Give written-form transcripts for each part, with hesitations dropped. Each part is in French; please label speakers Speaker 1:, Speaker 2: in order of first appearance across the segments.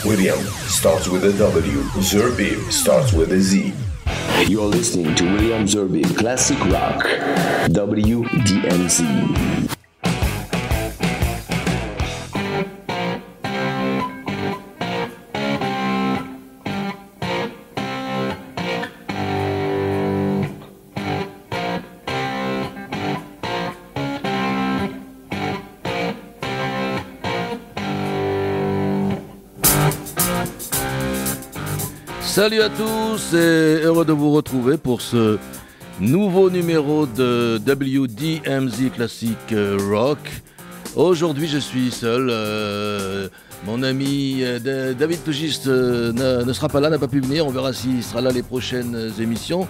Speaker 1: William starts with a W. Zerbib starts with a Z.
Speaker 2: You're listening to William Zerbib Classic Rock, WDMZ.
Speaker 3: Salut à tous et heureux de vous retrouver pour ce nouveau numéro de WDMZ Classic Rock. Aujourd'hui je suis seul, mon ami David Tougiste ne sera pas là, n'a pas pu venir, on verra s'il sera là les prochaines émissions.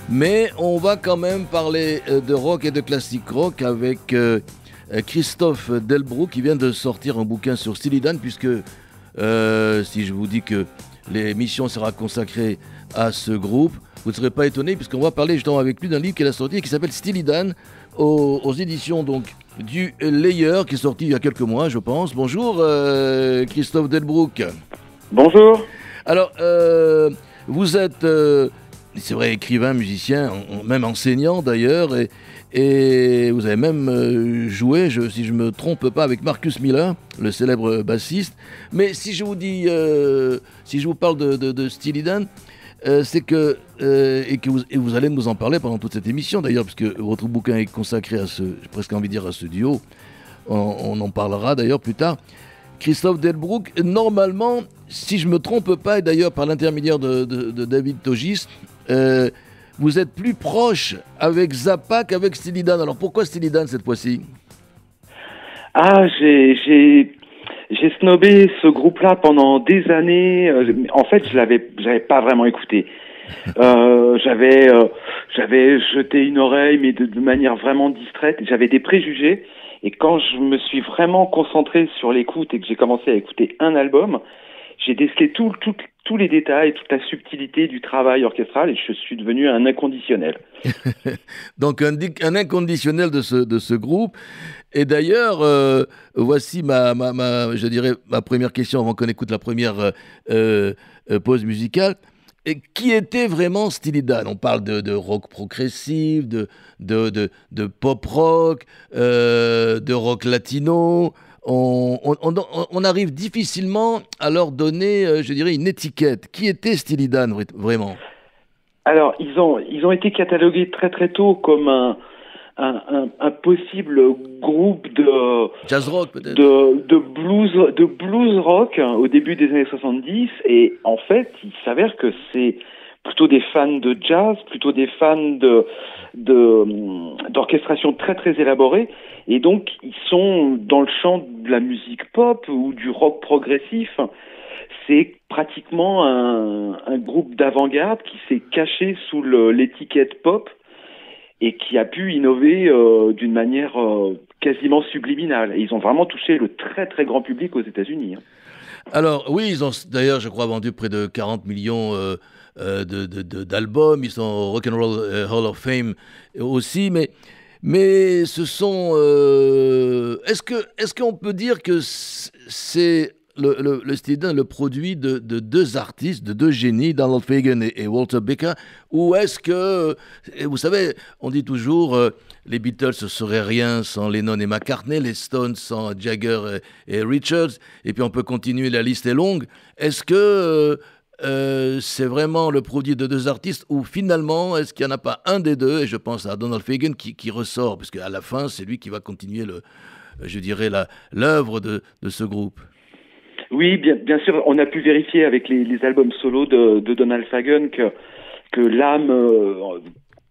Speaker 3: Mais on va quand même parler de rock et de classic rock avec Christophe Delbrou qui vient de sortir un bouquin sur Steely Dan, puisque si je vous dis que l'émission sera consacrée à ce groupe, vous ne serez pas étonné puisqu'on va parler justement avec lui d'un livre qu'il a sorti qui s'appelle Steely Dan aux éditions donc du Layer, qui est sorti il y a quelques mois je pense. Bonjour Christophe Delbrook.
Speaker 4: Bonjour.
Speaker 3: Alors vous êtes c'est vrai écrivain, musicien, même enseignant d'ailleurs, et vous avez même joué, si je ne me trompe pas, avec Marcus Miller, le célèbre bassiste. Mais si je vous dis, si je vous parle de Steely Dan, c'est que, et vous allez nous en parler pendant toute cette émission d'ailleurs, puisque votre bouquin est consacré à j'ai presque envie de dire à ce duo. On en parlera d'ailleurs plus tard. Christophe Delbrook, normalement, si je ne me trompe pas, et d'ailleurs par l'intermédiaire de David Togis, vous êtes plus proche avec Zappa qu'avec Steely Dan. Alors pourquoi Steely Dan cette fois-ci ?
Speaker 4: Ah, j'ai snobé ce groupe-là pendant des années. En fait, j'avais pas vraiment écouté. J'avais jeté une oreille, mais de manière vraiment distraite. J'avais des préjugés. Et quand je me suis vraiment concentré sur l'écoute et que j'ai commencé à écouter un album, j'ai décelé tous les détails, toute la subtilité du travail orchestral, et je suis devenu un inconditionnel.
Speaker 3: Donc un inconditionnel de ce groupe. Et d'ailleurs, voici je dirais ma première question avant qu'on écoute la première pause musicale. Et qui était vraiment Steely Dan ? On parle de rock progressif, de pop rock, de rock latino. On arrive difficilement à leur donner, je dirais, une étiquette. Qui était Steely Dan vraiment ?
Speaker 4: Alors, ils ont été catalogués très très tôt comme un possible groupe de
Speaker 3: jazz rock peut-être,
Speaker 4: de blues rock au début des années 70, et en fait il s'avère que c'est plutôt des fans de jazz, plutôt des fans d'orchestration très très élaborée, et donc ils sont dans le champ de la musique pop ou du rock progressif. C'est pratiquement un groupe d'avant-garde qui s'est caché sous l'étiquette pop et qui a pu innover d'une manière quasiment subliminale. Et ils ont vraiment touché le très très grand public aux États-Unis.
Speaker 3: Alors oui, ils ont d'ailleurs, je crois, vendu près de 40 millions d'albums. Ils sont au Rock and Roll Hall of Fame aussi, mais ce sont... Est-ce qu'on peut dire que c'est le Steely Dan, le produit de deux artistes, de deux génies, Donald Fagen et Walter Becker, ou est-ce que, vous savez, on dit toujours les Beatles ne seraient rien sans Lennon et McCartney, les Stones sans Jagger et Richards, et puis on peut continuer, la liste est longue. Est-ce que c'est vraiment le produit de deux artistes, ou finalement, est-ce qu'il n'y en a pas un des deux, et je pense à Donald Fagen qui ressort, parce qu'à la fin, c'est lui qui va continuer, je dirais, l'œuvre de ce groupe.
Speaker 4: Oui, bien sûr, on a pu vérifier avec les albums solo de Donald Fagen que l'âme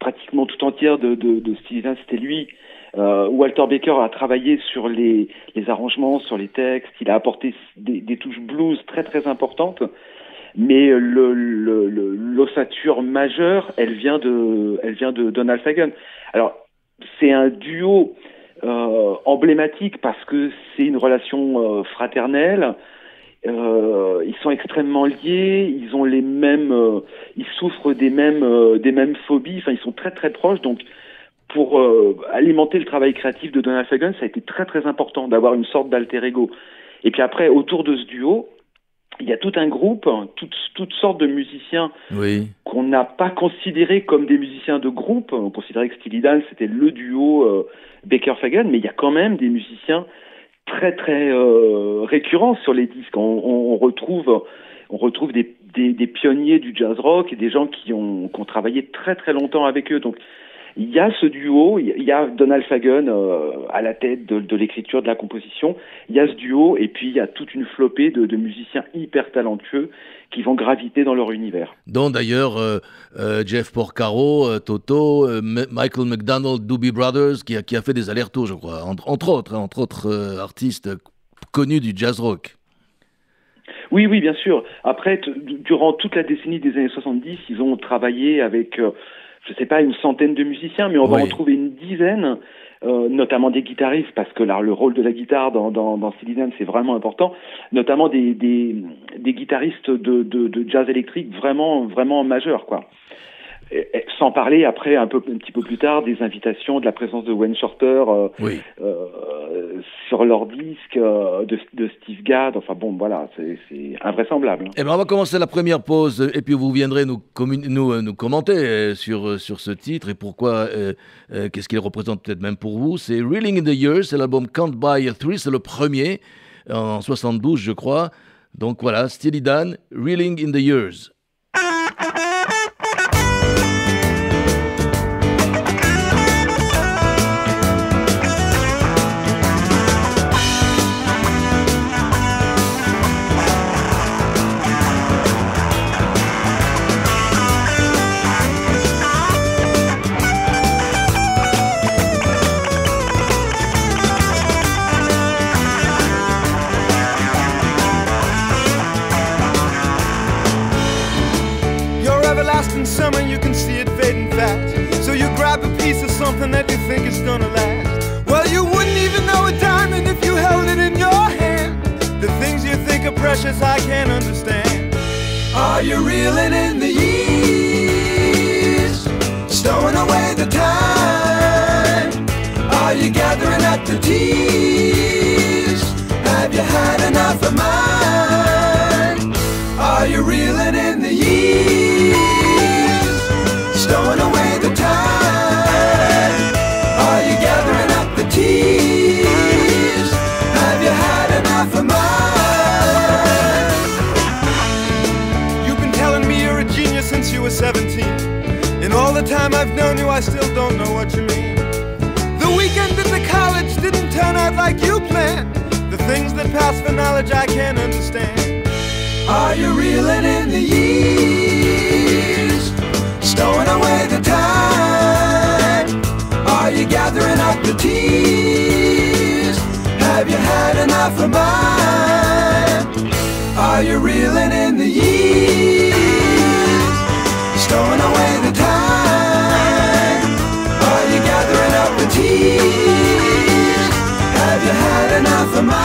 Speaker 4: pratiquement tout entière de Steely Dan, c'était lui. Walter Becker a travaillé sur les arrangements, sur les textes, il a apporté des touches blues très très importantes, mais l'ossature majeure, elle vient de Donald Fagen. Alors, c'est un duo emblématique parce que c'est une relation fraternelle. Ils sont extrêmement liés, ils ont ils souffrent des mêmes phobies, enfin ils sont très très proches, donc pour alimenter le travail créatif de Donald Fagen, ça a été très très important d'avoir une sorte d'alter ego. Et puis après, autour de ce duo, il y a tout un groupe, toutes sortes de musiciens
Speaker 3: Oui.
Speaker 4: qu'on n'a pas considérés comme des musiciens de groupe. On considérait que Steely Dan, c'était le duo Baker-Fagan, mais il y a quand même des musiciens très très récurrents sur les disques. On retrouve des pionniers du jazz rock et des gens qui ont travaillé très très longtemps avec eux. Donc il y a ce duo, il y a Donald Fagen à la tête de l'écriture, de la composition. Il y a ce duo et puis il y a toute une flopée de musiciens hyper talentueux qui vont graviter dans leur univers.
Speaker 3: Dont d'ailleurs Jeff Porcaro, Toto, Michael McDonald, Doobie Brothers, qui a fait des allers-retours, je crois, entre autres artistes connus du jazz rock.
Speaker 4: Oui, bien sûr. Après, durant toute la décennie des années 70, ils ont travaillé avec, je sais pas, une centaine de musiciens, mais on va en trouver une dizaine, notamment des guitaristes, parce que là, le rôle de la guitare dans Steely Dan, c'est vraiment important, notamment des guitaristes de jazz électrique vraiment, vraiment majeurs, quoi. Sans parler après un petit peu plus tard des invitations, de la présence de Wayne Shorter sur leur disque, de Steve Gadd. Enfin bon, voilà, c'est invraisemblable.
Speaker 3: Eh ben, on va commencer la première pause et puis vous viendrez nous commenter sur ce titre et pourquoi, qu'est-ce qu'il représente peut-être même pour vous. C'est Reeling in the Years, c'est l'album Count by Three, c'est le premier en 72 je crois. Donc voilà, Steely Dan, Reeling in the Years.
Speaker 5: Summer, you can see it fading fast. So you grab a piece of something that you think is gonna last. Well, you wouldn't even know a diamond if you held it in your hand. The things you think are precious, I can't understand. Are you reeling in the years, stowing away the time? Are you gathering up the tears? Have you had enough of mine? Are you reeling in the years, stowing away the time? Are you gathering up the tears? Have you had enough of mine? You've been telling me you're a genius since you were 17. In all the time I've known you, I still don't know what you mean. The weekend at the college didn't turn out like you planned. The things that pass for knowledge I can't understand. Are you reeling in the years, stowing away the time? Are you gathering up the tears? Have you had enough of mine? Are you reeling in the years, stowing away the time? Are you gathering up the tears? Have you had enough of mine?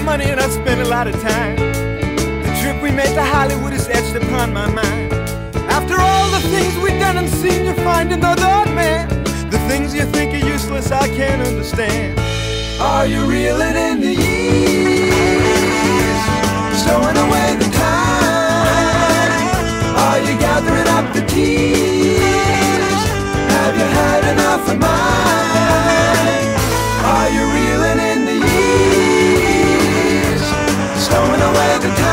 Speaker 5: Money and I spent a lot of time. The trip we made to Hollywood is etched upon my mind. After all the things we've done and seen, you find another man. The things you think are useless, I can't understand. Are you reeling in the years, stowing away the time? Are you gathering up the tears? Have you had enough of mine? Are you reeling in the years, stowing away the time?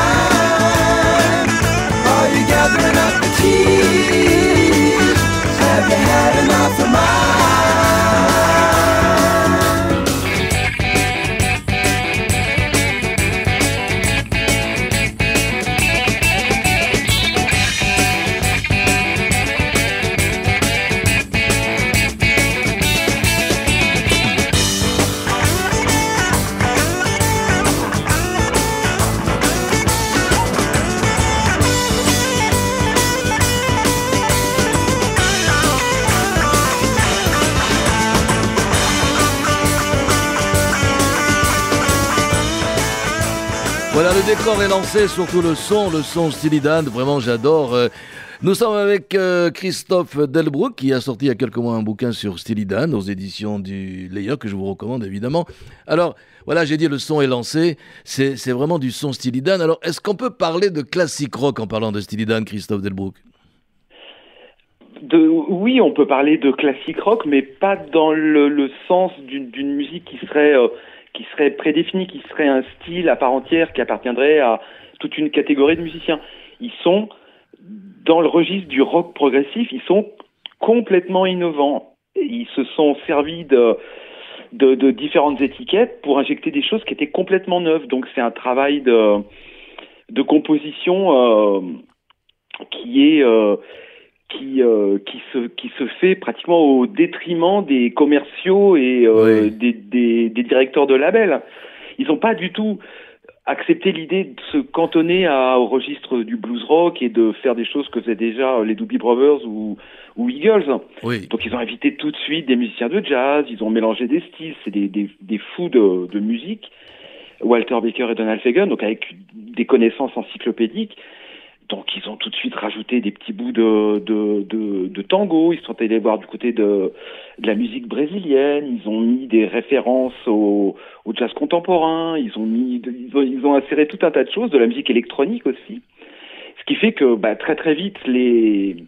Speaker 3: Voilà, le décor est lancé, surtout le son Steely Dan, vraiment j'adore. Nous sommes avec Christophe Delbrück qui a sorti il y a quelques mois un bouquin sur Steely Dan aux éditions du Layer que je vous recommande évidemment. Alors voilà, j'ai dit le son est lancé, c'est vraiment du son Steely Dan. Alors est-ce qu'on peut parler de classic rock en parlant de Steely Dan, Christophe Delbrück?
Speaker 4: Oui, on peut parler de classic rock, mais pas dans le sens d'une musique qui serait prédéfinie, qui serait un style à part entière, qui appartiendrait à toute une catégorie de musiciens. Ils sont dans le registre du rock progressif, ils sont complètement innovants. Ils se sont servis de différentes étiquettes pour injecter des choses qui étaient complètement neuves. Donc c'est un travail de composition qui se fait pratiquement au détriment des commerciaux et
Speaker 3: Oui.
Speaker 4: des directeurs de labels. Ils n'ont pas du tout accepté l'idée de se cantonner au registre du blues rock et de faire des choses que faisaient déjà les Doobie Brothers ou Eagles.
Speaker 3: Oui.
Speaker 4: Donc ils ont invité tout de suite des musiciens de jazz, ils ont mélangé des styles, c'est des fous de musique. Walter Baker et Donald Fagen, donc avec des connaissances encyclopédiques. Donc ils ont tout de suite rajouté des petits bouts de tango, ils sont allés voir du côté de la musique brésilienne, ils ont mis des références au jazz contemporain, ils ont inséré tout un tas de choses, de la musique électronique aussi. Ce qui fait que très très vite les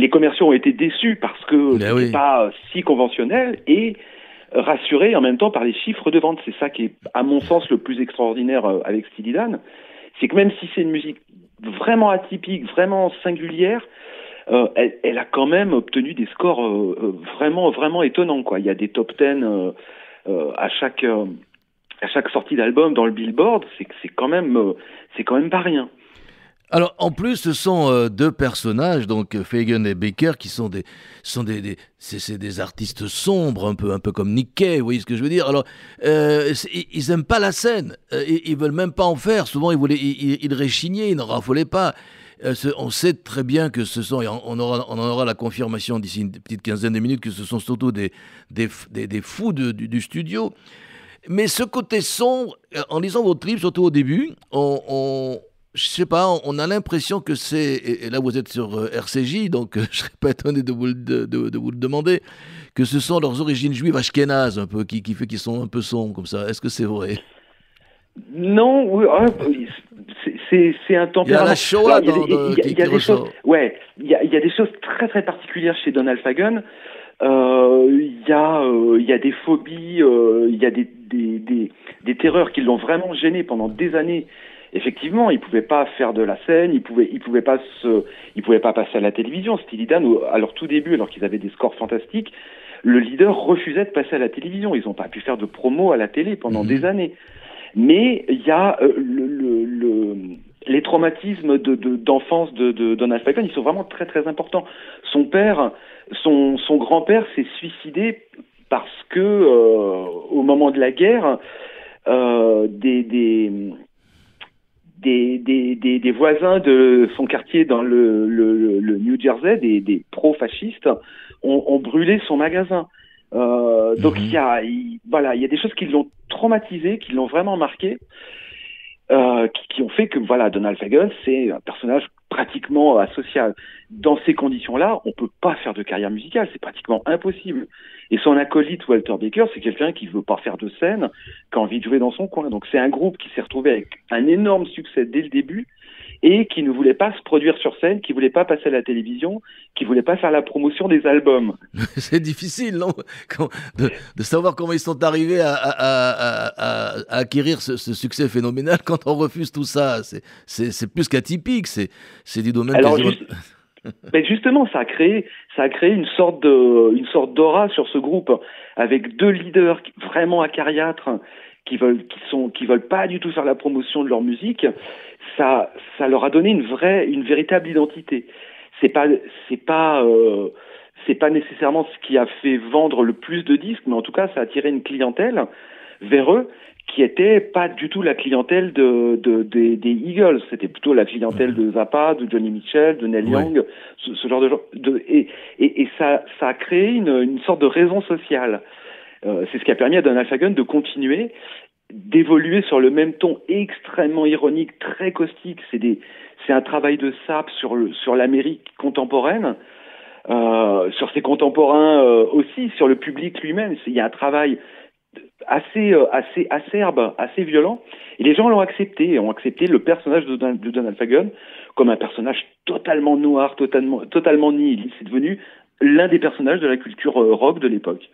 Speaker 4: commerciaux ont été déçus parce que
Speaker 3: Mais
Speaker 4: c'était
Speaker 3: oui.
Speaker 4: pas si conventionnel et rassurés en même temps par les chiffres de vente. C'est ça qui est à mon sens le plus extraordinaire avec Steely Dan, c'est que même si c'est une musique vraiment atypique, vraiment singulière, elle a quand même obtenu des scores vraiment vraiment étonnants, quoi. Il y a des top 10 à chaque sortie d'album dans le Billboard, c'est quand même pas rien.
Speaker 3: Alors, en plus, ce sont deux personnages, donc Fagen et Baker, qui sont c'est des artistes sombres, un peu comme Nick Cave, vous voyez ce que je veux dire. Alors, ils aiment pas la scène, ils veulent même pas en faire. Souvent, ils réchignaient, ils n'en raffolaient pas. On sait très bien que ce sont, et on en aura la confirmation d'ici une petite quinzaine de minutes, que ce sont surtout des fous du studio. Mais ce côté sombre, en lisant votre livre, surtout au début, je sais pas, on a l'impression que c'est, et là vous êtes sur RCJ, donc je serais pas étonné de vous le demander, que ce sont leurs origines juives ashkénazes un peu, qui fait qu'ils sont un peu sombres comme ça. Est-ce que c'est vrai?
Speaker 4: Non, oui, c'est un tempérament.
Speaker 3: Il y a la Shoah
Speaker 4: Alors, il y a des
Speaker 3: ressort.
Speaker 4: choses, ouais, il y a des choses très très particulières chez Donald Fagen. Il y a des phobies, il y a des terreurs qui l'ont vraiment gêné pendant des années. Effectivement, il pouvait pas faire de la scène, il pouvait pas passer à la télévision. Steely Dan, à leur tout début, alors qu'ils avaient des scores fantastiques, le leader refusait de passer à la télévision. Ils n'ont pas pu faire de promo à la télé pendant des années. Mais il y a les traumatismes d'enfance de Donald Fagen, ils sont vraiment très très importants. Son grand-père s'est suicidé parce que au moment de la guerre, des voisins de son quartier dans le New Jersey, des pro-fascistes, ont brûlé son magasin. Donc il y a des choses qui l'ont traumatisé, qui l'ont vraiment marqué, qui ont fait que Donald Fagen, c'est un personnage pratiquement asocial. Dans ces conditions-là, on peut pas faire de carrière musicale, c'est pratiquement impossible. Et son acolyte Walter Baker, c'est quelqu'un qui veut pas faire de scène, qui a envie de jouer dans son coin. Donc c'est un groupe qui s'est retrouvé avec un énorme succès dès le début et qui ne voulait pas se produire sur scène, qui voulait pas passer à la télévision, qui voulait pas faire la promotion des albums.
Speaker 3: C'est difficile, non, de savoir comment ils sont arrivés à acquérir ce succès phénoménal quand on refuse tout ça. C'est plus qu'atypique, c'est du domaine quasiment...
Speaker 4: Mais justement, ça a créé une sorte d'aura sur ce groupe, avec deux leaders vraiment acariâtres qui veulent pas du tout faire la promotion de leur musique. Ça leur a donné une véritable identité. C'est pas nécessairement ce qui a fait vendre le plus de disques, mais en tout cas, ça a attiré une clientèle vers eux qui était pas du tout la clientèle des Eagles. C'était plutôt la clientèle de Zappa, de Johnny Mitchell, de Neil Young, ce genre de gens. Et ça a créé une sorte de raison sociale. C'est ce qui a permis à Donald Fagen de continuer d'évoluer sur le même ton extrêmement ironique, très caustique. C'est un travail de Sapp sur l'Amérique contemporaine, sur ses contemporains aussi, sur le public lui-même. Il y a un travail assez acerbe, assez violent, et les gens ont accepté le personnage de Donald Fagen comme un personnage totalement noir, totalement nihiliste. C'est devenu l'un des personnages de la culture rock de l'époque.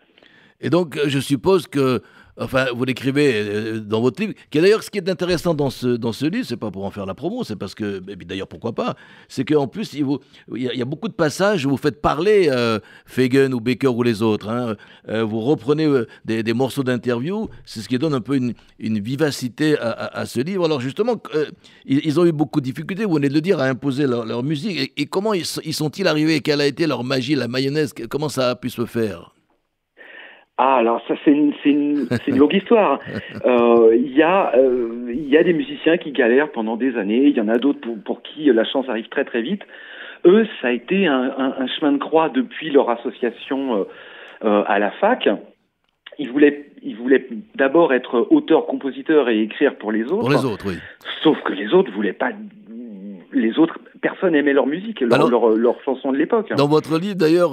Speaker 3: Et donc, je suppose que, enfin, vous l'écrivez dans votre livre, qui est d'ailleurs ce qui est intéressant dans ce livre, c'est pas pour en faire la promo, c'est parce que, et puis d'ailleurs pourquoi pas, c'est qu'en plus, il y a beaucoup de passages où vous faites parler Fagen ou Baker ou les autres, hein. Vous reprenez des morceaux d'interview, c'est ce qui donne un peu une vivacité à ce livre. Alors justement, ils ont eu beaucoup de difficultés, vous venez de le dire, à imposer leur musique, et comment y sont-ils arrivés? Quelle a été leur magie, la mayonnaise? Comment ça a pu se faire?
Speaker 4: Ah, alors ça c'est une longue histoire. Il y a des musiciens qui galèrent pendant des années. Il y en a d'autres pour qui la chance arrive très très vite. Eux, ça a été un chemin de croix depuis leur association à la fac. Ils voulaient d'abord être auteur-compositeur et écrire pour les autres.
Speaker 3: Pour les autres, oui.
Speaker 4: Sauf que les autres voulaient pas. Les autres, personne n'aimait leur musique, leurs chansons de l'époque.
Speaker 3: Dans votre livre, d'ailleurs,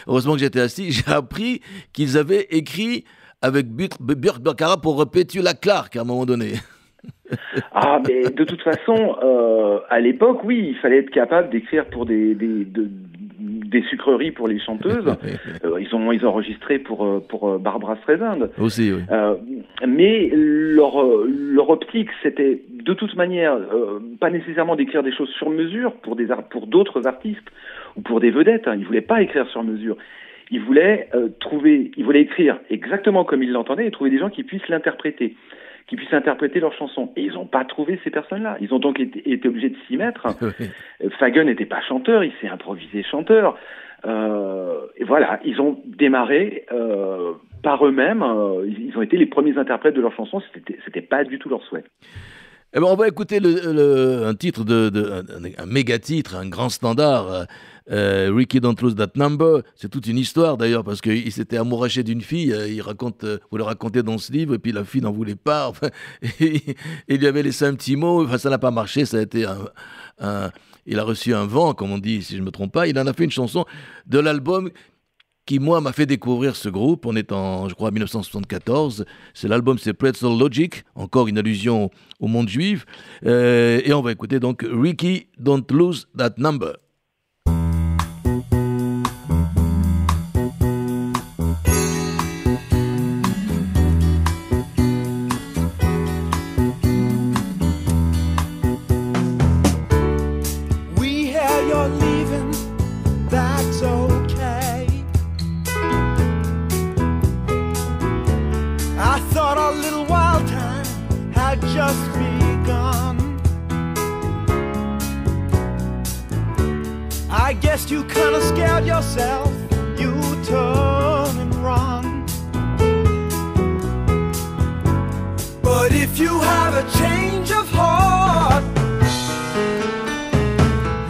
Speaker 3: heureusement que j'étais assis, j'ai appris qu'ils avaient écrit avec Burt Bacharach pour Petula Clark à un moment donné.
Speaker 4: Ah, mais de toute façon, à l'époque, oui, il fallait être capable d'écrire pour des sucreries pour les chanteuses. Ils ont enregistré pour Barbra Streisand.
Speaker 3: Aussi, oui.
Speaker 4: Mais leur optique, c'était de toute manière pas nécessairement d'écrire des choses sur mesure pour d'autres artistes ou pour des vedettes. Hein. Ils voulaient pas écrire sur mesure. Ils voulaient écrire exactement comme ils l'entendaient et trouver des gens qui puissent l'interpréter, qui puissent interpréter leurs chansons. Et ils n'ont pas trouvé ces personnes-là. Ils ont donc été obligés de s'y mettre. Fagen n'était pas chanteur, il s'est improvisé chanteur. Et voilà, ils ont démarré par eux-mêmes. Ils ont été les premiers interprètes de leurs chansons. C'était pas du tout leur souhait.
Speaker 3: Eh ben, on va écouter un titre un méga titre, un grand standard. Ricky Don't Lose That Number, c'est toute une histoire d'ailleurs parce qu'il s'était amouraché d'une fille, vous le racontez dans ce livre, et puis la fille n'en voulait pas, enfin, il lui avait laissé un petit mot, enfin, ça n'a pas marché, ça a été il a reçu un vent, comme on dit, si je ne me trompe pas, il en a fait une chanson de l'album qui, moi, m'a fait découvrir ce groupe. On est en, je crois, 1974. L'album, c'est Pretzel Logic, encore une allusion au monde juif. Et on va écouter donc Ricky Don't Lose That Number.
Speaker 5: I guess you kinda scared yourself, you turn and run. But if you have a change of heart,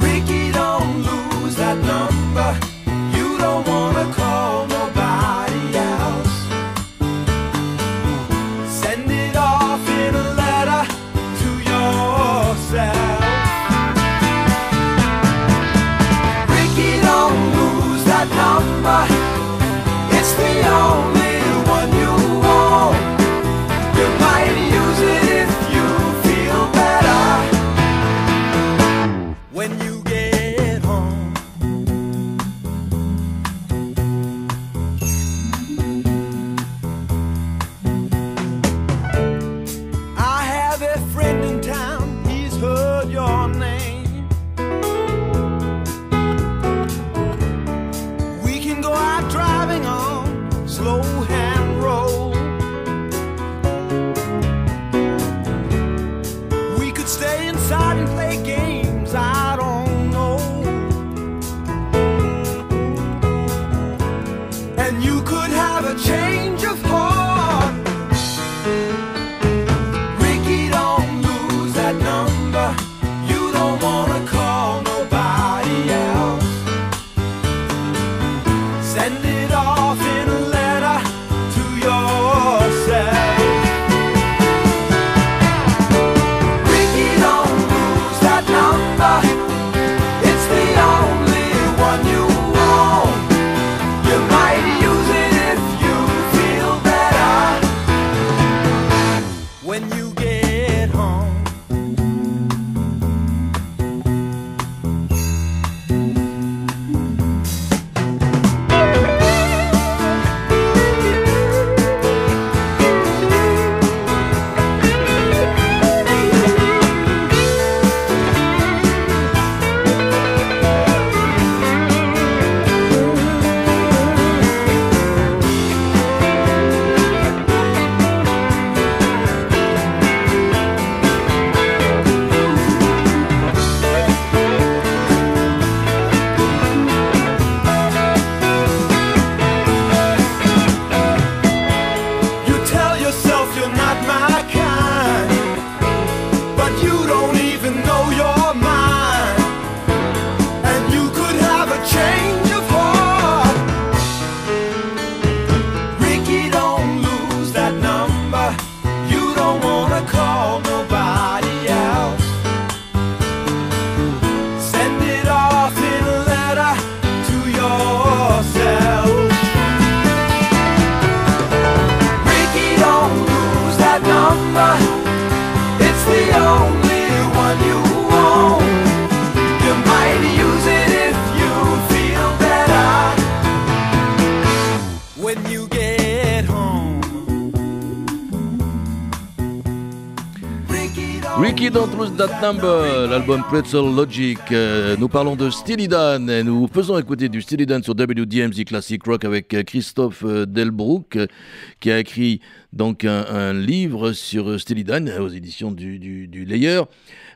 Speaker 5: Ricky, don't lose that number. You don't wanna call nobody else. Send it off in a letter to yourself. Number, it's the only one you want. You might use it if you feel bad. only one you own. You might use it if you feel better. When you get home,
Speaker 3: Ricky Don't Lose That Number, l'album Pretzel Logic. Nous parlons de Steely Dan et nous faisons écouter du Steely Dan sur WDMZ Classic Rock avec Christophe Delbrook qui a écrit donc un livre sur Steely Dan aux éditions du Layer.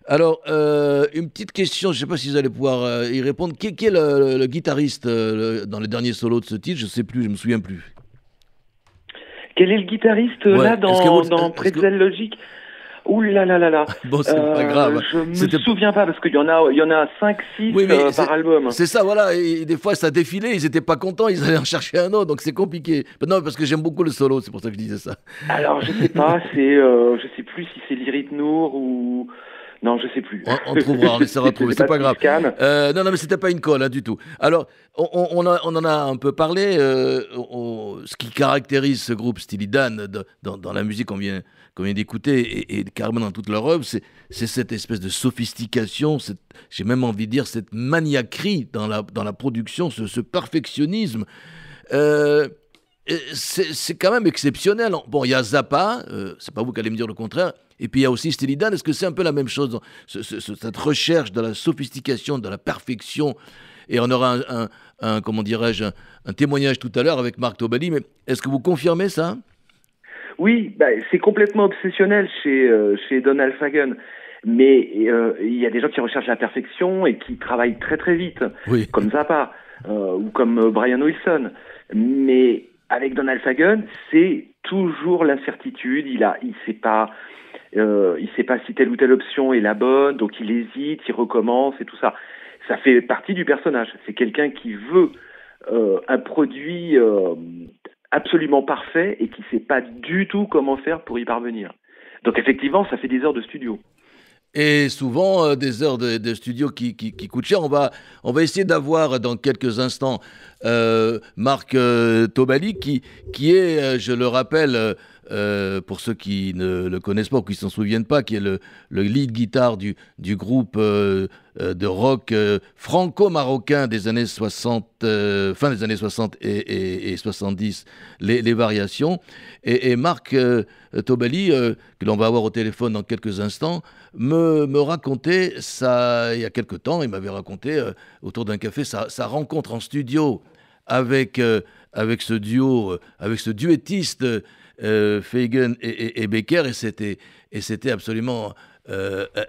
Speaker 3: Alors, une petite question, je ne sais pas si vous allez pouvoir y répondre. Qui est le guitariste dans les derniers solos de ce titre? Je ne sais plus, je ne me souviens plus.
Speaker 4: Quel est le guitariste
Speaker 3: Ouais,
Speaker 4: là
Speaker 3: est-ce que vous-
Speaker 4: dans
Speaker 3: est-ce que-
Speaker 4: Pretzel Logic? Ouh là là là là.
Speaker 3: Bon, c'est pas grave.
Speaker 4: Je me
Speaker 3: C'était-
Speaker 4: souviens pas parce qu'il y en a 5-6
Speaker 3: Oui, mais
Speaker 4: par album.
Speaker 3: c'est ça, voilà. Et des fois, ça défilait, ils n'étaient pas contents, ils allaient en chercher un autre, donc c'est compliqué. Non, parce que j'aime beaucoup le solo, c'est pour ça que je disais ça.
Speaker 4: Alors je sais pas, je sais plus si c'est Lyrit Nour ou non, je sais plus.
Speaker 3: On trouvera, on essaiera de trouver, c'est pas grave.
Speaker 4: Scan.
Speaker 3: Non, mais c'était pas une colle, hein, du tout. Alors, on en a un peu parlé. Ce qui caractérise ce groupe Steely Dan dans la musique qu'on vient d'écouter et carrément dans toute leur œuvre, c'est cette espèce de sophistication, j'ai même envie de dire cette maniaquerie dans la production, ce perfectionnisme. C'est quand même exceptionnel. Bon, il y a Zappa, c'est pas vous qui allez me dire le contraire, et puis il y a aussi Steely Dan. Est-ce que c'est un peu la même chose, cette recherche de la sophistication, de la perfection? Et on aura comment dirais-je, un témoignage tout à l'heure avec Marc Tobali, mais est-ce que vous confirmez ça?
Speaker 4: Oui, c'est complètement obsessionnel chez Donald Fagen. Mais il y a des gens qui recherchent la perfection et qui travaillent très très vite,
Speaker 3: Oui.
Speaker 4: comme Zappa ou comme Brian Wilson. Mais avec Donald Fagen, c'est toujours l'incertitude. Il sait pas si telle ou telle option est la bonne, donc il hésite, il recommence et tout ça. Ça fait partie du personnage. C'est quelqu'un qui veut un produit absolument parfait et qui sait pas du tout comment faire pour y parvenir. Donc effectivement, ça fait des heures de studio.
Speaker 3: Et souvent des heures de studio qui coûtent cher. On va essayer d'avoir dans quelques instants Marc Tobali qui est, je le rappelle, pour ceux qui ne le connaissent pas ou qui ne s'en souviennent pas, qui est le lead guitar du groupe de rock franco-marocain des années 60, fin des années 60 et 70, les variations. Et Marc Tobali, que l'on va avoir au téléphone dans quelques instants, me racontait ça il y a quelque temps. Il m'avait raconté autour d'un café sa rencontre en studio avec ce duo, avec ce duettiste Fagen et Becker, et c'était absolument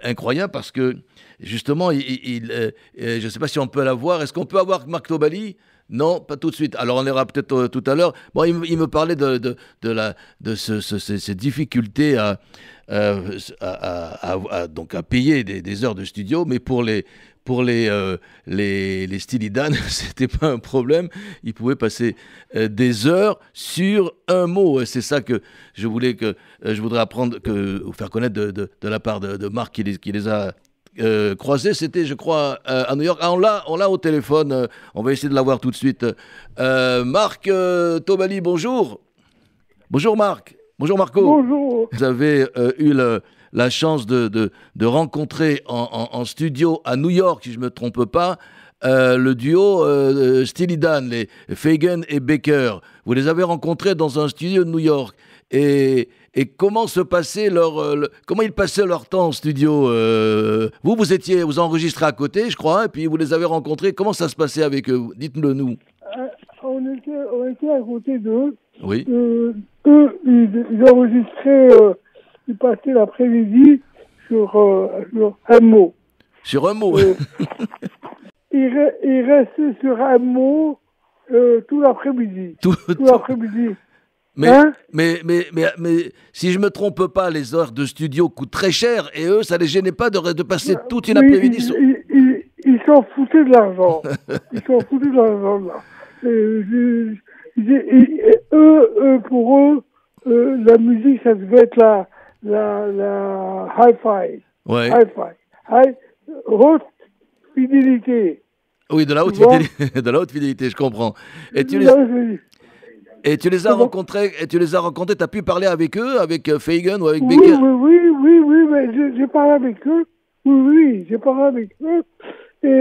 Speaker 3: incroyable parce que justement, je ne sais pas si on peut l'avoir. Est-ce qu'on peut avoir Marc Tobali? Non, pas tout de suite. Alors on ira peut-être tout à l'heure. Bon, il me parlait de ces difficultés donc à payer des heures de studio, mais pour les Steely Dan, c'était pas un problème. Ils pouvaient passer des heures sur un mot. C'est ça que je voudrais apprendre, ou faire connaître de la part de Marc qui les a croisés. C'était, je crois, à New York. Ah, on l'a au téléphone. On va essayer de l'avoir tout de suite. Marc Tobali, bonjour. Bonjour Marc. Bonjour Marco.
Speaker 6: Bonjour.
Speaker 3: Vous avez eu la chance de rencontrer en studio à New York, si je ne me trompe pas, le duo Steely Dan, les Fagen et Becker. Vous les avez rencontrés dans un studio de New York. Et comment se passait comment ils passaient leur temps en studio? Vous enregistrez à côté, je crois, et puis vous les avez rencontrés. Comment ça se passait avec eux? Dites-le nous.
Speaker 6: On était à côté d'eux.
Speaker 3: Oui.
Speaker 6: Eux, ils enregistraient, ils passaient l'après-midi sur un mot.
Speaker 3: Sur un mot.
Speaker 6: Ils restaient sur un mot tout l'après-midi. Tout l'après-midi.
Speaker 3: Mais si je me trompe pas, les heures de studio coûtent très cher et eux, ça les gênait pas de passer toute une après-midi.
Speaker 6: Ils s'en foutaient de l'argent. Ils s'en foutaient de l'argent là. Pour eux, la musique, ça devait être la hi-fi.
Speaker 3: Ouais.
Speaker 6: Hi-fi. Haute fidélité.
Speaker 3: Oui, de la haute fidélité, je comprends. Et Et tu les as rencontrés, tu as pu parler avec eux, avec Fagan ou avec
Speaker 6: Oui,
Speaker 3: Becker?
Speaker 6: oui, mais j'ai parlé avec eux. Oui, j'ai parlé avec eux. Et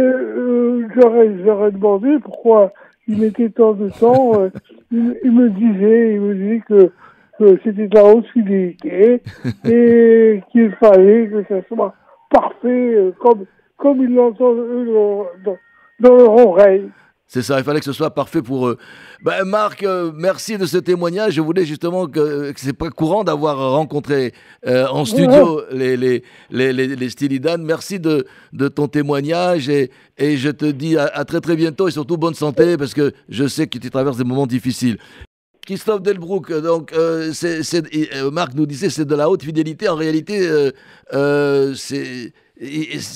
Speaker 6: j'aurais demandé pourquoi ils mettaient tant de temps. Ils me disaient que c'était de la haute fidélité et qu'il fallait que ça soit parfait comme ils l'entendent eux dans leur oreille.
Speaker 3: C'est ça, il fallait que ce soit parfait pour eux. Ben, Marc, merci de ce témoignage. Je voulais justement que c'est pas courant d'avoir rencontré en studio les Steely Dan. Merci de ton témoignage et je te dis à très très bientôt et surtout bonne santé parce que je sais que tu traverses des moments difficiles. Christophe Delbrück, donc Marc nous disait c'est de la haute fidélité. En réalité, c'est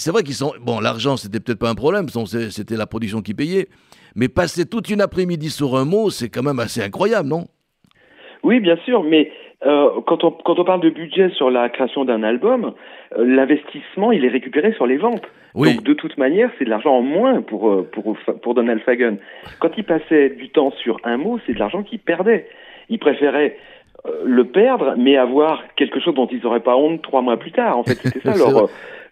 Speaker 3: vrai qu'ils sont... Bon, l'argent, c'était peut-être pas un problème, c'était la production qui payait. Mais passer toute une après-midi sur un mot, c'est quand même assez incroyable, non?
Speaker 4: Oui, bien sûr, mais quand on parle de budget sur la création d'un album, l'investissement, il est récupéré sur les ventes. Oui. Donc, de toute manière, c'est de l'argent en moins pour Donald Fagen. Quand il passait du temps sur un mot, c'est de l'argent qu'il perdait. Il préférait le perdre, mais avoir quelque chose dont ils n'auraient pas honte 3 mois plus tard. En fait, c'était ça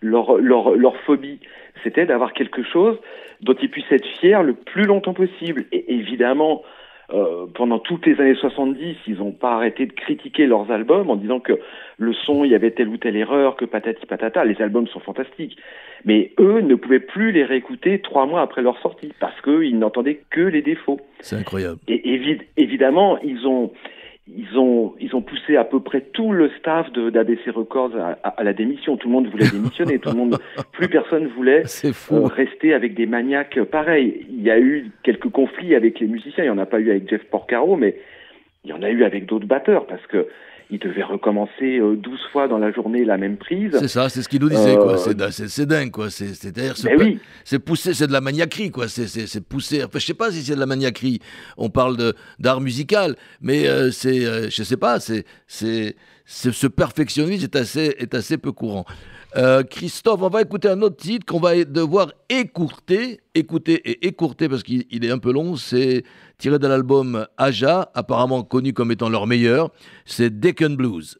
Speaker 4: leur phobie. C'était d'avoir quelque chose dont ils puissent être fiers le plus longtemps possible. Et évidemment, pendant toutes les années 70, ils n'ont pas arrêté de critiquer leurs albums en disant que le son, il y avait telle ou telle erreur, que patati patata. Les albums sont fantastiques. Mais eux ne pouvaient plus les réécouter 3 mois après leur sortie parce qu'ils n'entendaient que les défauts.
Speaker 3: C'est incroyable.
Speaker 4: Et évidemment, ils ont poussé à peu près tout le staff d'ABC Records à la démission. Tout le monde voulait démissionner. Plus personne voulait rester avec des maniaques pareils. Il y a eu quelques conflits avec les musiciens. Il n'y en a pas eu avec Jeff Porcaro, mais il y en a eu avec d'autres batteurs parce que ils devaient recommencer 12 fois dans la journée la même prise.
Speaker 3: C'est ça, c'est ce qu'il nous disait, quoi. C'est dingue, quoi. C'est-à-dire, c'est poussé, c'est de la maniaquerie, quoi. C'est poussé. Enfin, je sais pas si c'est de la maniaquerie. On parle d'art musical, mais je sais pas. Ce perfectionnisme est assez peu courant. Christophe, on va écouter un autre titre qu'on va devoir écouter parce qu'il est un peu long. C'est tiré de l'album Aja, apparemment connu comme étant leur meilleur. C'est Deccan Blues.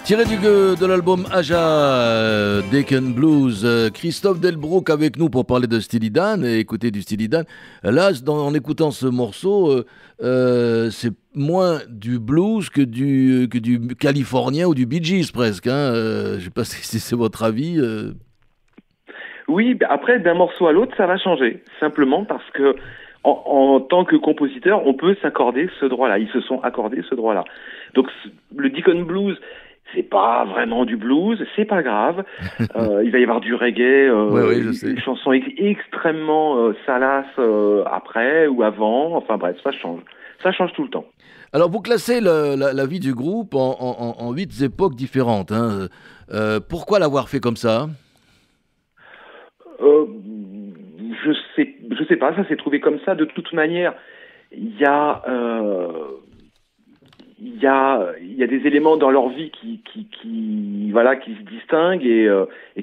Speaker 3: Tiré de l'album Aja Deacon Blues, Christophe Delbrook avec nous pour parler de Steely Dan et écouter du Steely Dan. Là, en écoutant ce morceau, c'est moins du blues que du californien ou du Bee Gees presque. Hein. Je ne sais pas si c'est votre avis.
Speaker 4: Oui, après, d'un morceau à l'autre, ça va changer. Simplement parce que en tant que compositeur, on peut s'accorder ce droit-là. Ils se sont accordés ce droit-là. Donc, le Deacon Blues, c'est pas vraiment du blues, c'est pas grave. Il va y avoir du reggae,
Speaker 3: oui, je sais.
Speaker 4: Une chanson extrêmement salace après ou avant. Enfin bref, ça change. Ça change tout le temps.
Speaker 3: Alors, vous classez la vie du groupe en 8 époques différentes. Hein. Pourquoi l'avoir fait comme ça ?
Speaker 4: Je sais pas, ça s'est trouvé comme ça. De toute manière, il y a des éléments dans leur vie qui se distinguent et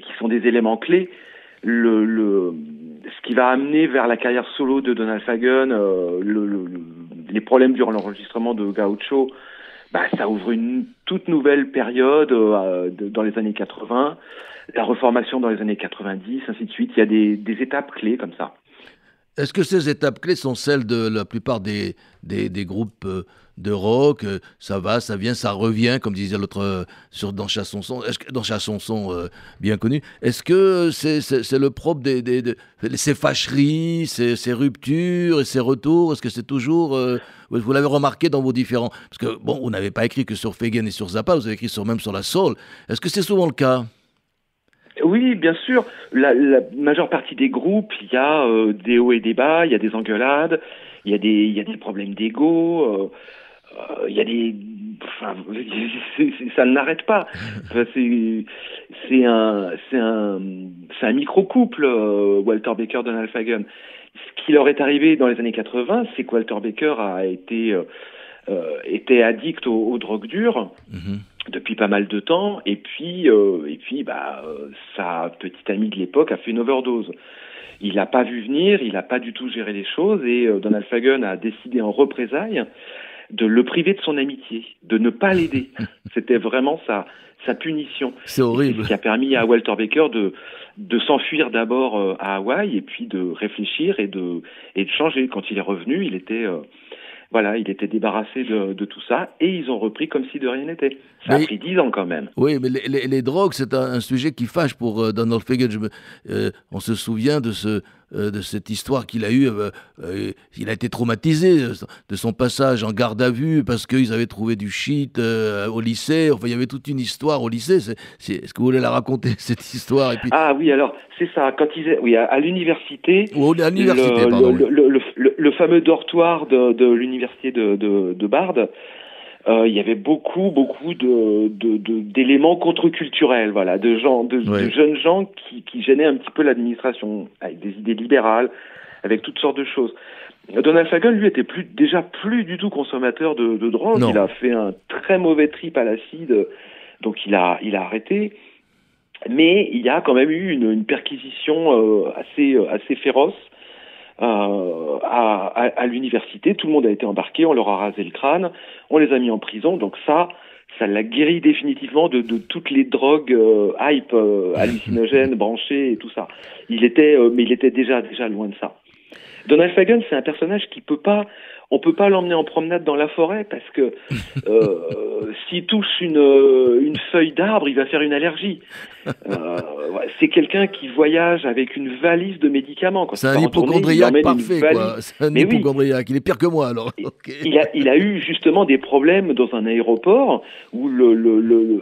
Speaker 4: qui sont des éléments clés. Ce qui va amener vers la carrière solo de Donald Fagen, les problèmes durant l'enregistrement de Gaucho, ça ouvre une toute nouvelle période dans les années 80, la reformation dans les années 90, ainsi de suite. Il y a des étapes clés comme ça.
Speaker 3: Est-ce que ces étapes clés sont celles de la plupart des groupes de rock? Ça va, ça vient, ça revient, comme disait l'autre dans Chassonson, bien connu. Est-ce que c'est le propre ces fâcheries, ces ruptures et ces retours? Est-ce que c'est toujours... vous l'avez remarqué dans vos différents... Parce que, bon, vous n'avez pas écrit que sur Fagen et sur Zappa, vous avez écrit même sur la soul. Est-ce que c'est souvent le cas?
Speaker 4: Oui, bien sûr. La majeure partie des groupes, il y a des hauts et des bas, il y a des engueulades, il y a des problèmes d'ego, il y a des... Enfin, ça n'arrête pas. Enfin, c'est un micro-couple, Walter Baker, Donald Fagen. Ce qui leur est arrivé dans les années 80, c'est que Walter Baker était addict aux drogues dures. Mm-hmm. Depuis pas mal de temps, et puis sa petite amie de l'époque a fait une overdose. Il n'a pas vu venir, il n'a pas du tout géré les choses, et Donald Fagen a décidé en représailles de le priver de son amitié, de ne pas l'aider. C'était vraiment sa punition.
Speaker 3: C'est horrible.
Speaker 4: Ce qui a permis à Walter Baker de s'enfuir d'abord à Hawaï, et puis de réfléchir et de changer. Quand il est revenu, il était débarrassé de tout ça, et ils ont repris comme si de rien n'était. Ça a pris 10 ans quand même.
Speaker 3: Oui, mais les drogues, c'est un sujet qui fâche pour Donald Fagen. On se souvient de cette histoire qu'il a eue. Il a été traumatisé de son passage en garde à vue parce qu'ils avaient trouvé du shit au lycée. Enfin, il y avait toute une histoire au lycée. Est-ce que vous voulez la raconter, cette histoire? Et puis...
Speaker 4: Ah oui, alors, c'est ça. Quand à l'université,
Speaker 3: à l'université, pardon.
Speaker 4: Le fameux dortoir de l'université de Bard, il y avait beaucoup d'éléments contre-culturels, voilà, de jeunes gens qui gênaient un petit peu l'administration, avec des idées libérales, avec toutes sortes de choses. Donald Fagen, lui, était déjà plus du tout consommateur de drogue. Non. Il a fait un très mauvais trip à l'acide, donc il a arrêté. Mais il y a quand même eu une perquisition assez féroce à l'université. Tout le monde a été embarqué, on leur a rasé le crâne, on les a mis en prison. Donc ça l'a guéri définitivement de toutes les drogues hype, hallucinogènes, branchées et tout ça. Mais il était déjà loin de ça. Donald Fagen, c'est un personnage on peut pas l'emmener en promenade dans la forêt parce que s'il touche une feuille d'arbre, il va faire une allergie. C'est quelqu'un qui voyage avec une valise de médicaments.
Speaker 3: C'est un hypochondriaque parfait, quoi. C'est un hypochondriaque. Il est pire que moi, alors. Okay.
Speaker 4: Il a eu justement des problèmes dans un aéroport où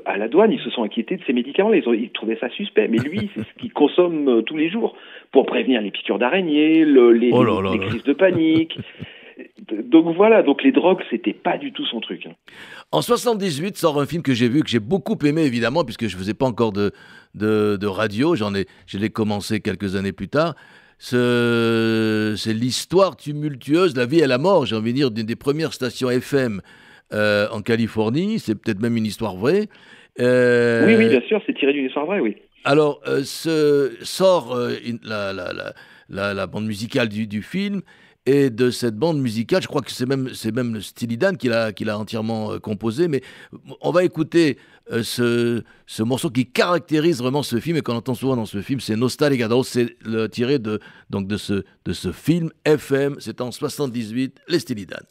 Speaker 4: à la douane, ils se sont inquiétés de ces médicaments. Ils trouvaient ça suspect. Mais lui, c'est ce qu'il consomme tous les jours pour prévenir les piqûres d'araignées, les crises de panique. Donc voilà, les drogues, c'était pas du tout son truc.
Speaker 3: En 78 sort un film que j'ai vu, que j'ai beaucoup aimé évidemment, puisque je faisais pas encore de radio, je l'ai commencé quelques années plus tard. C'est l'histoire tumultueuse, la vie et la mort, j'ai envie de dire, d'une des premières stations FM en Californie. C'est peut-être même une histoire vraie.
Speaker 4: Oui, bien sûr, c'est tiré d'une histoire vraie, oui.
Speaker 3: Alors, sort la bande musicale du film. et de cette bande musicale. Je crois que c'est même Steely Dan qui l'a entièrement composé, mais on va écouter ce morceau qui caractérise vraiment ce film et qu'on entend souvent dans ce film, c'est Nostalgia. C'est tiré de ce film FM, c'est en 78, les Steely Dan.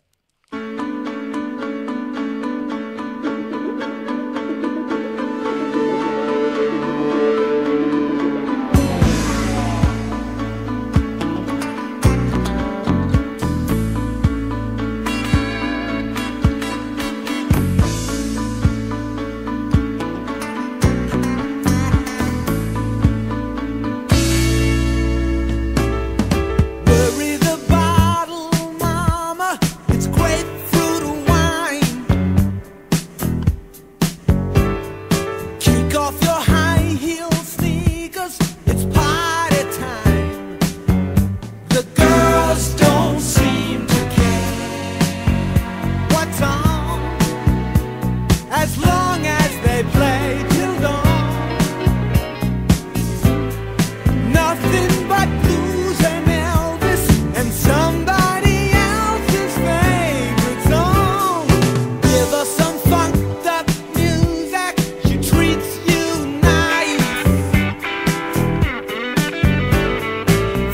Speaker 5: Bury the bottle, mama. It's grapefruit wine. Kick off your high heel sneakers. It's party time. The girls don't seem to care what's on, as long as they play till dawn. Nothing but blues and Elvis and somebody else's favorite song. Give her some funked up music, she treats you nice.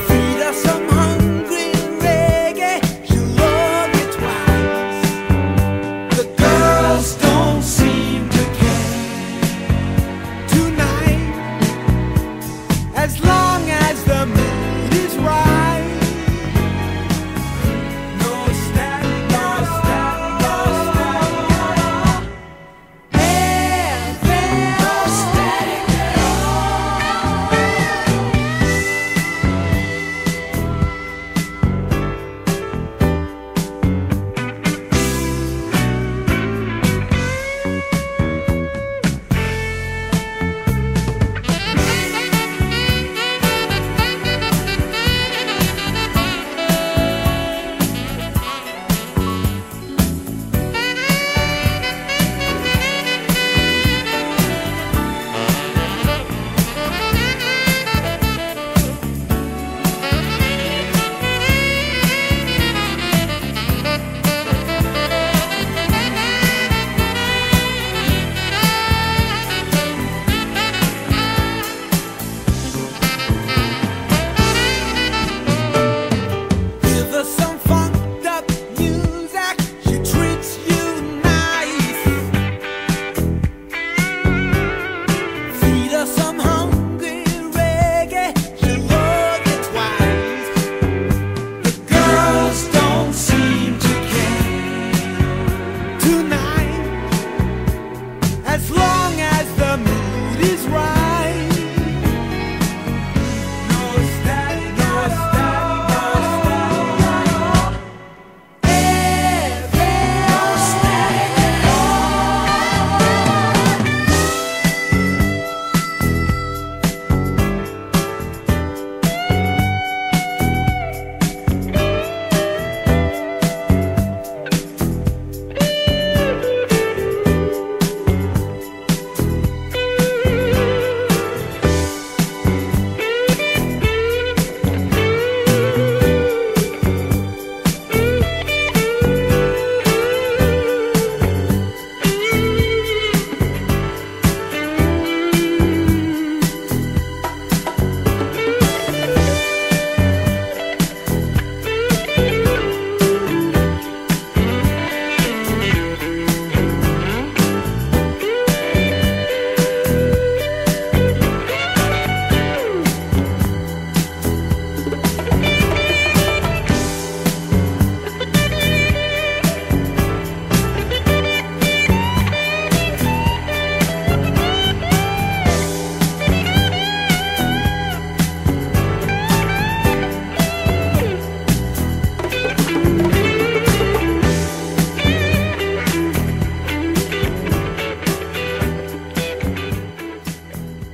Speaker 5: Feed her some hungry reggae, she'll love you twice. The girls don't seem to care tonight, as long as the mood is right. No static, no static, no static. Hey, no static at all. Give her some funked up music, she treats you nice. Feed her some hungry reggae, she'll love you twice. The girls don't seem to care tonight, as long as the mood is right. No static, no static, no static. Hey, no static at all.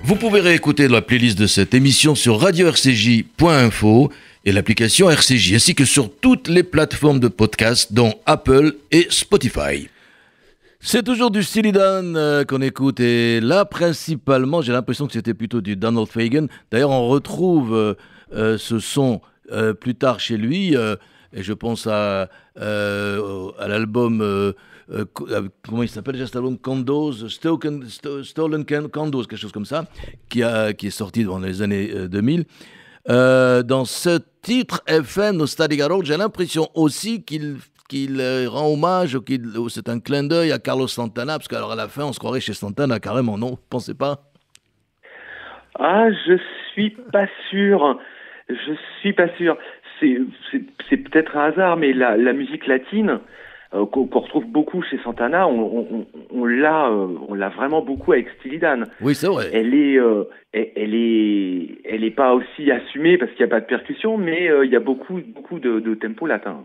Speaker 3: Vous pouvez réécouter la playlist de cette émission sur radio-rcj.info et l'application RCJ, ainsi que sur toutes les plateformes de podcast, dont Apple et Spotify. C'est toujours du Steely Dan qu'on écoute, et là, principalement, j'ai l'impression que c'était plutôt du Donald Fagen. D'ailleurs, on retrouve ce son plus tard chez lui, et je pense à l'album, comment il s'appelle déjà cet album, Condos, Stolen Condos, quelque chose comme ça, qui est sorti dans les années 2000. Dans ce titre, FM Nostalgia Road, j'ai l'impression aussi qu'il rend hommage, ou c'est un clin d'œil à Carlos Santana, parce qu'alors à la fin, on se croirait chez Santana carrément, non? Vous pensez pas?
Speaker 4: Ah, je suis pas sûr. Je suis pas sûr. C'est peut-être un hasard, mais la musique latine qu'on retrouve beaucoup chez Santana, on l'a vraiment beaucoup avec Steely Dan.
Speaker 3: Oui, c'est vrai.
Speaker 4: Elle est pas aussi assumée parce qu'il n'y a pas de percussion, mais il y a beaucoup de tempo latin.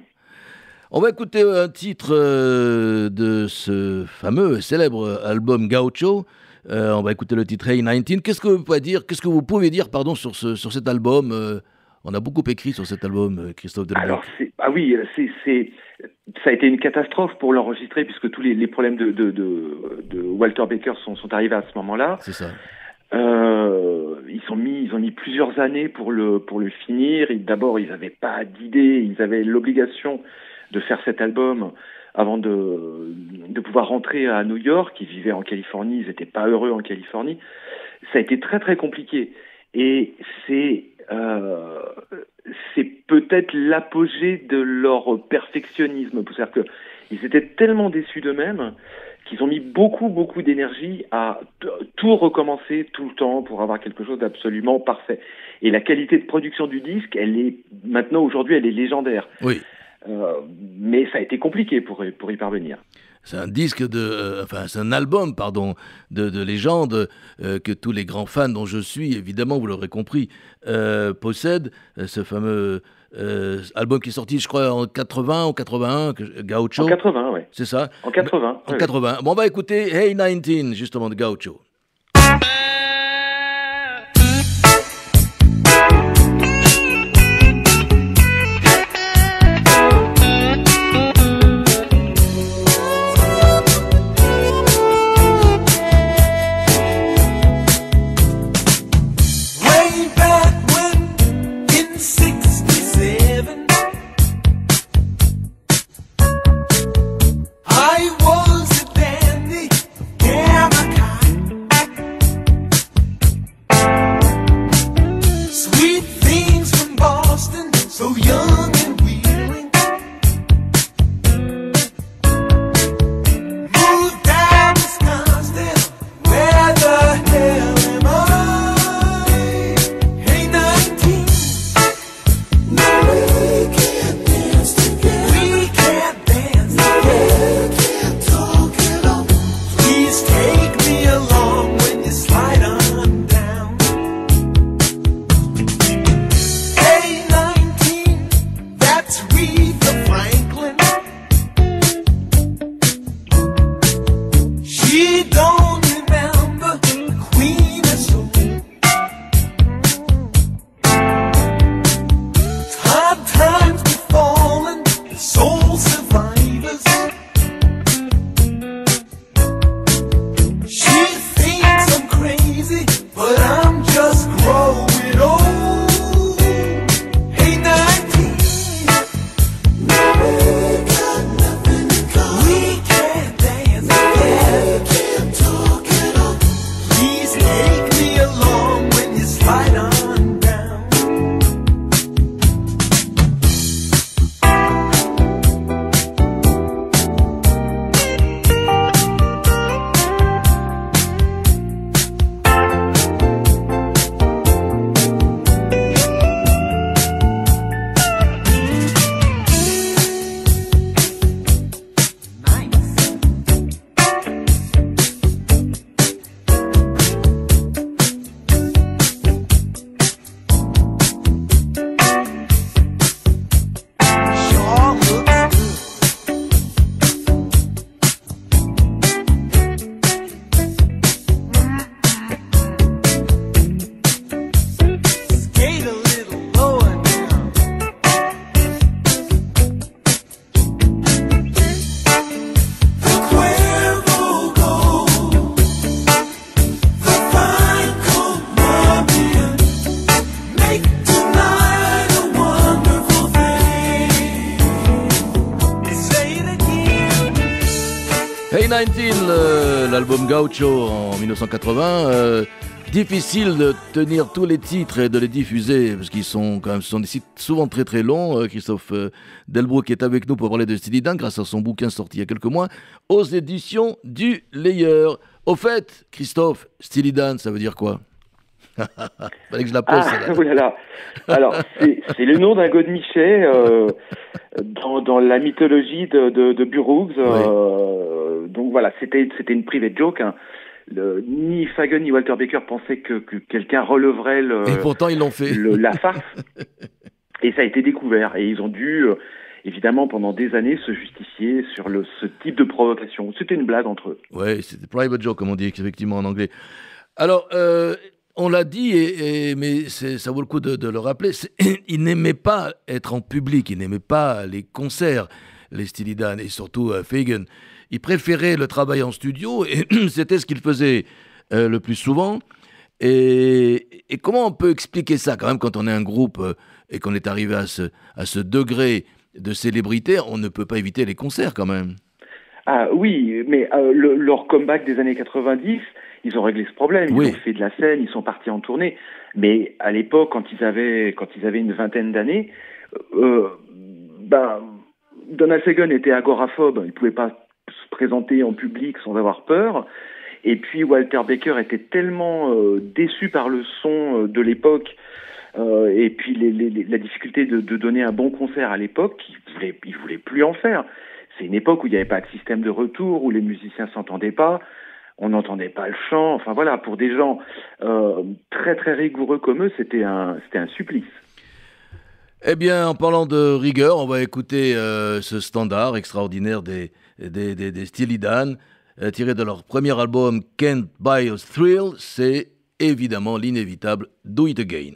Speaker 3: On va écouter un titre de ce fameux et célèbre album Gaucho. On va écouter le titre Hey 19. Qu'est-ce que vous pouvez dire sur cet album? On a beaucoup écrit sur cet album, Christophe Delbrück.
Speaker 4: Alors, ça a été une catastrophe pour l'enregistrer puisque tous les problèmes de Walter Baker sont arrivés à ce moment-là.
Speaker 3: C'est ça.
Speaker 4: Ils ont mis plusieurs années pour le finir. D'abord, ils n'avaient pas d'idée. Ils avaient l'obligation de faire cet album avant de pouvoir rentrer à New York. Ils vivaient en Californie. Ils n'étaient pas heureux en Californie. Ça a été très très compliqué. Et c'est peut-être l'apogée de leur perfectionnisme. C'est-à-dire qu'ils étaient tellement déçus d'eux-mêmes qu'ils ont mis beaucoup d'énergie à tout recommencer tout le temps pour avoir quelque chose d'absolument parfait. Et la qualité de production du disque, aujourd'hui, elle est légendaire.
Speaker 3: Oui.
Speaker 4: Mais ça a été compliqué pour y parvenir.
Speaker 3: C'est un disque c'est un album, de légende que tous les grands fans dont je suis, évidemment, vous l'aurez compris, possèdent. Ce fameux album qui est sorti, je crois, en 80 ou 81, Gaucho.
Speaker 4: En 80, oui.
Speaker 3: C'est ça?
Speaker 4: En 80.
Speaker 3: En 80. Bon, on va écouter Hey 19, justement, de Gaucho.
Speaker 5: I was a dandy, yeah, my kind.
Speaker 3: 2019, l'album Gaucho en 1980. Difficile de tenir tous les titres et de les diffuser parce qu'ils sont quand même, ce sont des titres souvent très très longs. Christophe Delbrück est avec nous pour parler de Steely Dan grâce à son bouquin sorti il y a quelques mois aux éditions du Layer. Au fait, Christophe, Steely Dan, ça veut dire quoi? Fallait que je la pose.
Speaker 4: Oh là là. Alors, c'est le nom d'un godemichet dans la mythologie de Burroughs.
Speaker 3: Oui.
Speaker 4: Donc voilà, c'était une private joke. Hein. Ni Fagen ni Walter Baker pensaient que quelqu'un releverait
Speaker 3: et pourtant ils l'ont fait.
Speaker 4: La farce. Et ça a été découvert. Et ils ont dû, évidemment, pendant des années, se justifier sur ce type de provocation. C'était une blague entre eux.
Speaker 3: Oui, c'était private joke, comme on dit effectivement en anglais. Alors, on l'a dit, mais ça vaut le coup de le rappeler, ils n'aimaient pas être en public, ils n'aimaient pas les concerts, les Steely Dan, et surtout Fagen. Ils préféraient le travail en studio, et c'était ce qu'ils faisaient le plus souvent. Et comment on peut expliquer ça, quand même, quand on est un groupe et qu'on est arrivé à ce degré de célébrité, on ne peut pas éviter les concerts, quand même.
Speaker 4: Ah oui, mais leur comeback des années 90, ils ont réglé ce problème. Ils ont fait de la scène, ils sont partis en tournée. Mais à l'époque, quand ils avaient une vingtaine d'années, Donald Fagen était agoraphobe. Il pouvait pas se présenter en public sans avoir peur. Et puis Walter Baker était tellement déçu par le son de l'époque et puis la difficulté de donner un bon concert à l'époque qu'il voulait plus en faire. C'est une époque où il n'y avait pas de système de retour, où les musiciens s'entendaient pas, on n'entendait pas le chant. Enfin voilà, pour des gens très très rigoureux comme eux, c'était un supplice.
Speaker 3: Eh bien, en parlant de rigueur, on va écouter ce standard extraordinaire des Steely Dan, tiré de leur premier album Can't Buy a Thrill. C'est évidemment l'inévitable Do It Again.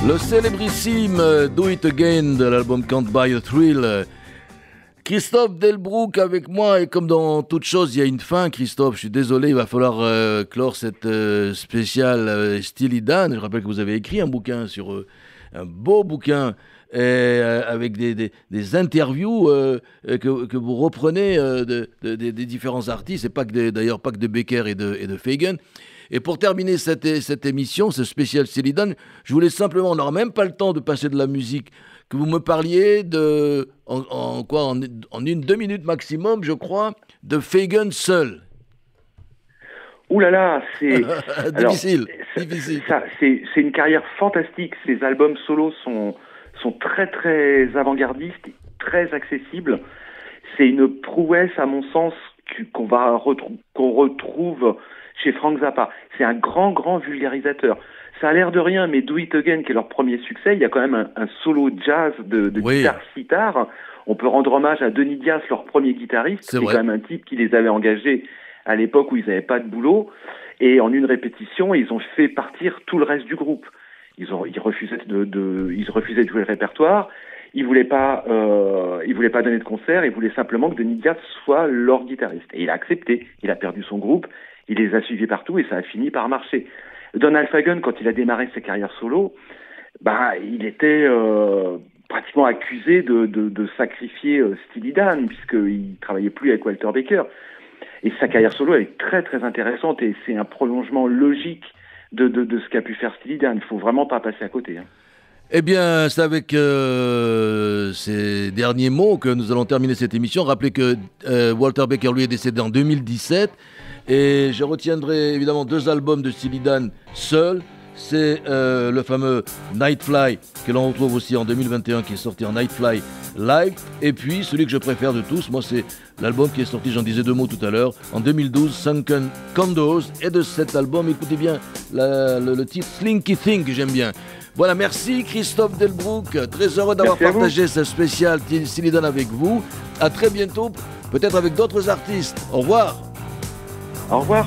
Speaker 3: Le célébrissime Do It Again de l'album Can't Buy a Thrill. Christophe Delbrück avec moi, et comme dans toute chose, il y a une fin. Christophe, je suis désolé, il va falloir clore cette spéciale Steely Dan. Je rappelle que vous avez écrit un bouquin un beau bouquin avec des interviews que vous reprenez des différents artistes, et d'ailleurs pas que de Becker et de Fagen. Et pour terminer cette émission, ce spécial Steely Dan, je voulais simplement, on n'aura même pas le temps de passer de la musique, que vous me parliez en 1-2 minutes maximum, je crois, de Fagen seul.
Speaker 4: Ouh là là, c'est
Speaker 3: difficile.
Speaker 4: C'est une carrière fantastique. Ces albums solos sont très très avant-gardistes, très accessibles. C'est une prouesse, à mon sens, qu'on retrouve chez Frank Zappa. C'est un grand vulgarisateur. Ça a l'air de rien, mais Do It Again, qui est leur premier succès, il y a quand même un solo jazz de guitare-sitar. On peut rendre hommage à Denis Dias, leur premier guitariste. C'est quand même un type qui les avait engagés à l'époque où ils n'avaient pas de boulot. Et en une répétition, ils ont fait partir tout le reste du groupe. Ils refusaient de jouer le répertoire. Ils voulaient pas donner de concert. Ils voulaient simplement que Denis Dias soit leur guitariste. Et il a accepté. Il a perdu son groupe. Il les a suivis partout et ça a fini par marcher. Donald Fagen, quand il a démarré sa carrière solo, il était pratiquement accusé de sacrifier Steely Dan, puisqu'il travaillait plus avec Walter Baker. Et sa carrière solo est très très intéressante, et c'est un prolongement logique de ce qu'a pu faire Steely Dan. Il faut vraiment pas passer à côté.
Speaker 3: Eh bien, c'est avec ces derniers mots que nous allons terminer cette émission. Rappelez que Walter Baker, lui, est décédé en 2017. Et je retiendrai évidemment 2 albums de Steely Dan seul. C'est le fameux Nightfly, que l'on retrouve aussi en 2021, qui est sorti en Nightfly Live. Et puis, celui que je préfère de tous, moi, c'est l'album qui est sorti, j'en disais 2 mots tout à l'heure, en 2012, Sunken Condos. Et de cet album, écoutez bien le titre Slinky Thing, que j'aime bien. Voilà, merci Christophe Delbrück. Très heureux d'avoir partagé ce spécial Steely Dan avec vous. À très bientôt, peut-être avec d'autres artistes. Au revoir.
Speaker 4: Au revoir.